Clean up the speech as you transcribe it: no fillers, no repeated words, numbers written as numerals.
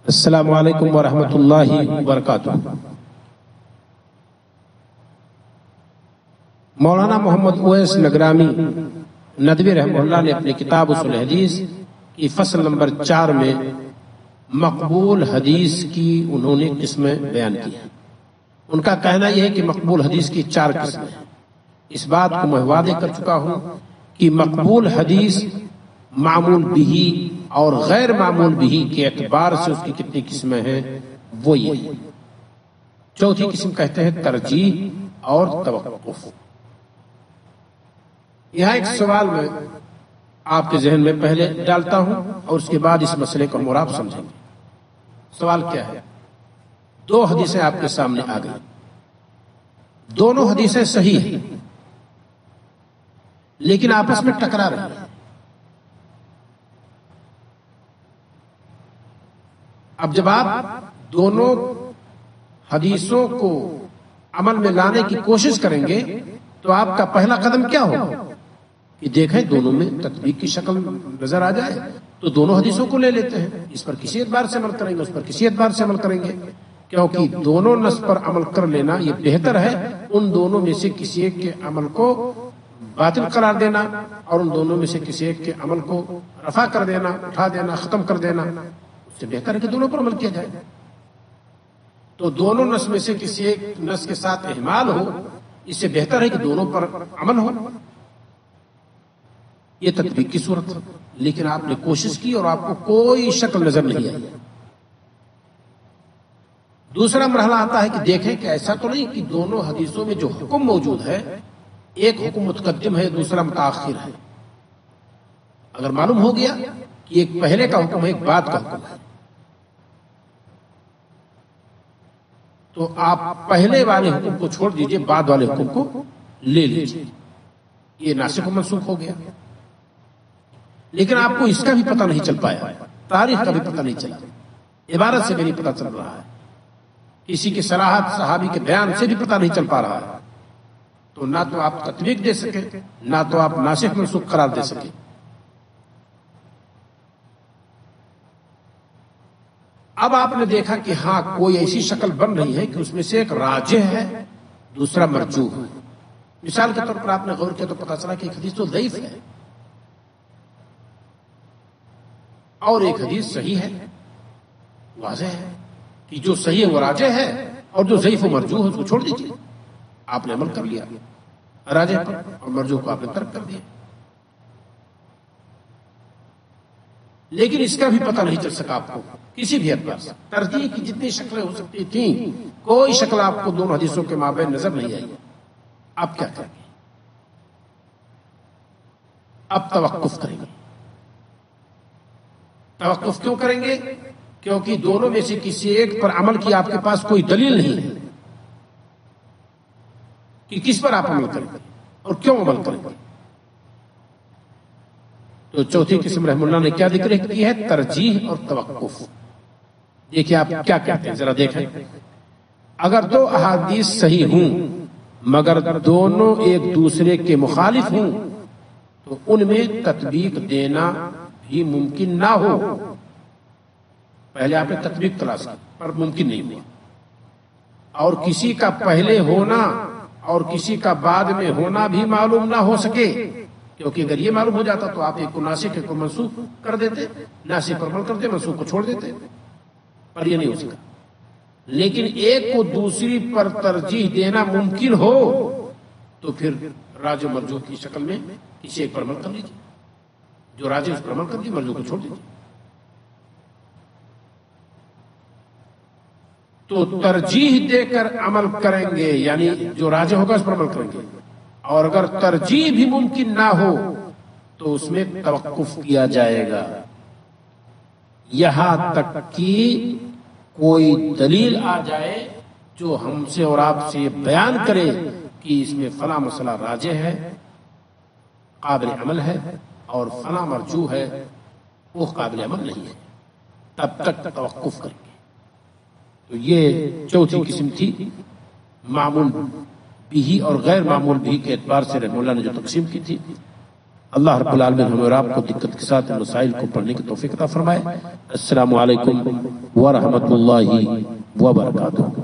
السلام علیکم ورحمۃ اللہ وبرکاتہ۔ مولانا محمد اویس نگرامی ندوی رحمہ اللہ نے اپنی کتاب اصول حدیث کی فصل نمبر 4 میں مقبول حدیث کی انہوں نے قسمیں بیان کی ہیں۔ ان کا کہنا یہ ہے کہ مقبول حدیث کی 4 قسمیں ہیں۔ اس بات کو میں واضح کر چکا ہوں کہ مقبول حدیث معمول بہی اور غیر معمول بہی کے اعتبار سے اس کی کتنی قسمیں ہیں وہ یہ ہے۔ چوتھی قسم کہتے ہیں ترجیح اور توقف۔ یہاں ایک سوال میں آپ کے ذہن میں پہلے ڈالتا ہوں اور اس کے بعد اس مسئلے کو اور آپ سمجھیں گے۔ سوال کیا ہے؟ 2 حدیثیں آپ کے سامنے آ گئی، دونوں حدیثیں صحیح ہیں لیکن آپس میں ٹکرا رہی ہیں۔ اب جب آپ دونوں حدیثوں کو عمل میں لانے کی کوشش کریں گے تو آپ کا پہلا قدم کیا ہوگا کہ دیکھیں دونوں میں تطبیق کی شکل نظر آ جائے تو دونوں حدیثوں کو لے لیتے ہیں، اس پر کسی اعتبار سے عمل کریں گے، اس پر کسی اعتبار سے عمل کریں گے، کیونکہ دونوں نص پر عمل کر لینا یہ بہتر ہے ان دونوں میں سے کسی ایک کے عمل کو باطل قرار دینا اور ان دونوں میں سے کسی ایک کے عمل کو رفع کر دینا، اٹھا دینا، ختم کر دینا۔ اس سے بہتر ہے کہ دونوں پر عمل کیا جائے۔ تو دونوں نص میں سے کسی ایک نص کے ساتھ اہمال ہو، اس سے بہتر ہے کہ دونوں پر عمل ہو۔ یہ تطبیق کی صورت ہے، لیکن آپ نے کوشش کی اور آپ کو کوئی شکل نظر نہیں آئی۔ دوسرا مرحلہ آتا ہے کہ دیکھیں کہ ایسا تو نہیں کہ دونوں حدیثوں میں جو حکم موجود ہے ایک حکم متقدم ہے دوسرا متاخر ہے۔ اگر معلوم ہو گیا کہ ایک پہلے کا حکم ہے ایک بعد کا حکم ہے تو آپ پہلے والے حکم کو چھوڑ دیجئے، بعد والے حکم کو لے لیجئے۔ یہ ناسخ و منسوخ ہو گیا۔ لیکن آپ کو اس کا بھی پتہ نہیں چل پایا، تاریخ کا بھی پتہ نہیں چلا، عبارت سے بھی نہیں پتہ چل رہا ہے، کسی کی صراحت صحابی کے بیان سے بھی پتہ نہیں چل پا رہا ہے، تو نہ تو آپ تطبیق دے سکے نہ تو آپ ناسخ منسوخ قرار دے سکے۔ اب آپ نے دیکھا کہ ہاں کوئی ایسی شکل بن رہی ہے کہ اس میں سے ایک راجح ہے دوسرا مرجوح ہے۔ مثال کے طور پر آپ نے غور کیا تو پتہ چلا کہ ایک حدیث تو ضعیف ہے اور ایک حدیث صحیح ہے۔ واضح ہے کہ جو صحیح ہے وہ راجح ہے اور جو ضعیف و مرجوح ہے اس کو چھوڑ دیجیے۔ آپ نے عمل کر لیا راجح پر اور مرجوح کو آپ نے ترک کر دیا۔ لیکن اس کا بھی پتہ نہیں چل سکا آپ کو کسی بھی اعتبار سے۔ ترجیح کی جتنی شکلیں ہو سکتی تھیں کوئی شکل آپ کو دونوں حدیثوں کے مابین نظر نہیں آئی۔ اب کیا کریں گے؟ اب توقف کریں گے۔ توقف کیوں کریں گے؟ کیونکہ دونوں میں سے کسی ایک پر عمل کی آپ کے پاس کوئی دلیل نہیں ہے کہ کس پر آپ عمل کریں گے اور کیوں عمل کریں گے۔ تو چوتھی قسم رحمہ اللہ نے کیا ذکر کی ہے؟ ترجیح اور توقف۔ دیکھیں آپ کیا کہتے ہیں، ذرا دیکھیں۔ اگر 2 احادیث صحیح ہوں مگر دونوں ایک دوسرے کے مخالف ہوں تو ان میں تطبیق دینا بھی ممکن نہ ہو۔ پہلے آپ نے تطبیق تلاش کی پر ممکن نہیں ہوا، اور کسی کا پہلے ہونا اور کسی کا بعد میں ہونا بھی معلوم نہ ہو سکے، کیونکہ اگر یہ معلوم ہو جاتا تو آپ ایک کو ناسخ ایک کو منسوخ کر دیتے، ناسخ پر عمل کرتے منسوخ کو چھوڑ دیتے، پر یہ نہیں ہو سکا۔ لیکن ایک کو دوسری پر ترجیح دینا ممکن ہو تو پھر راجح و مرجوح کی شکل میں کسی ایک پر عمل کر لیجیے، جو راجح اس پر عمل کر دیجیے، مرجوح کو چھوڑ دیجیے۔ تو ترجیح دے کر عمل کریں گے، یعنی جو راجح ہوگا اس پر عمل کریں گے، اور اگر ترجیح بھی ممکن نہ ہو تو اس میں توقف کیا جائے گا یہاں تک کہ کوئی دلیل آ جائے جو ہم سے اور آپ سے بیان کرے کہ اس میں فلاں مسئلہ راجح ہے، قابل عمل ہے، اور فلاں مرجوح ہے وہ قابل عمل نہیں ہے، تب تک توقف کریں گے۔ تو یہ چوتھی قسم تھی معمول بھی اور غیر معمول بھی کے اعتبار سے رحمہ اللہ نے جو تقسیم کی تھی۔ اللہ رب العالمین ہمیں اور آپ کو دقت کے ساتھ مسائل کو پڑھنے کی توفیق عطا فرمائے۔ السلام علیکم ورحمۃ اللہ وبرکاتہ۔